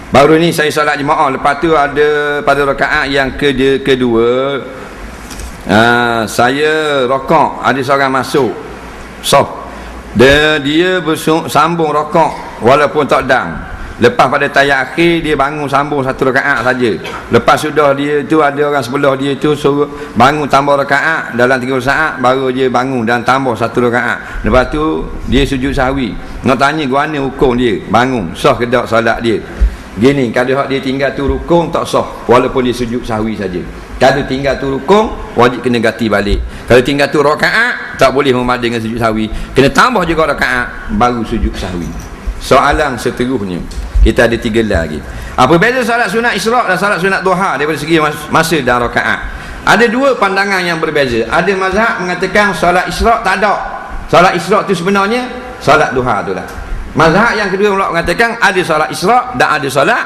Baru ni saya solat jemaah, lepas tu ada pada rakaat yang kedua, saya rokok, ada seorang masuk soft, dia sambung rokok walaupun tak dam. Lepas pada tayat akhir dia bangun sambung satu rakaat saja. Lepas sudah dia tu ada orang sebelah dia tu suruh bangun tambah rakaat, dalam 3 saat baru dia bangun dan tambah satu rakaat. Lepas tu dia sujud sahwi. Nak tanya guana hukum dia, bangun sah ke tak solat dia? Gini, kalau dia tinggal tu rukun tak sah walaupun dia sujud sahwi saja. Kalau tinggal tu rukun wajib kena ganti balik. Kalau tinggal tu rakaat tak boleh memadai dengan sujud sahwi, kena tambah juga rakaat baru sujud sahwi. Soalan seterusnya, kita ada 3 lagi. Apa beza salat sunat isyraq dan salat sunat duha daripada segi masa dan rakaat? Ada 2 pandangan yang berbeza. Ada mazhab mengatakan salat isyraq tak ada. Salat isyraq tu sebenarnya salat duha tu lah. Mazhab yang kedua pula mengatakan ada salat isyraq dan ada salat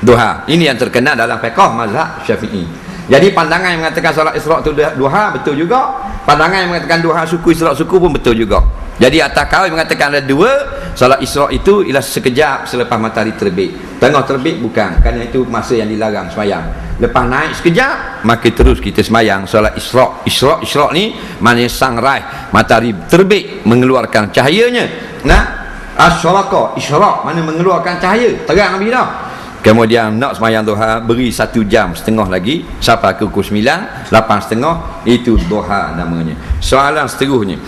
duha. Ini yang terkenal dalam fiqh mazhab Syafi'i. Jadi pandangan yang mengatakan salat isyraq tu duha betul juga. Pandangan yang mengatakan duha suku isyraq suku pun betul juga. Jadi atas kaul mengatakan ada 2, salat isyraq itu ialah sekejap selepas matahari terbit. Tengah terbit bukan, kerana itu masa yang dilarang semayang. Lepas naik sekejap maka terus kita semayang salat isyraq. Isyraq ni maknanya sunrise, matahari terbit mengeluarkan cahayanya. Nah, asyraq, isyraq mana mengeluarkan cahaya, terang habis dah. Kemudian nak semayang duha, beri 1 jam setengah lagi sampai ke pukul 9, 8.30, itu duha namanya. Soalan seterusnya,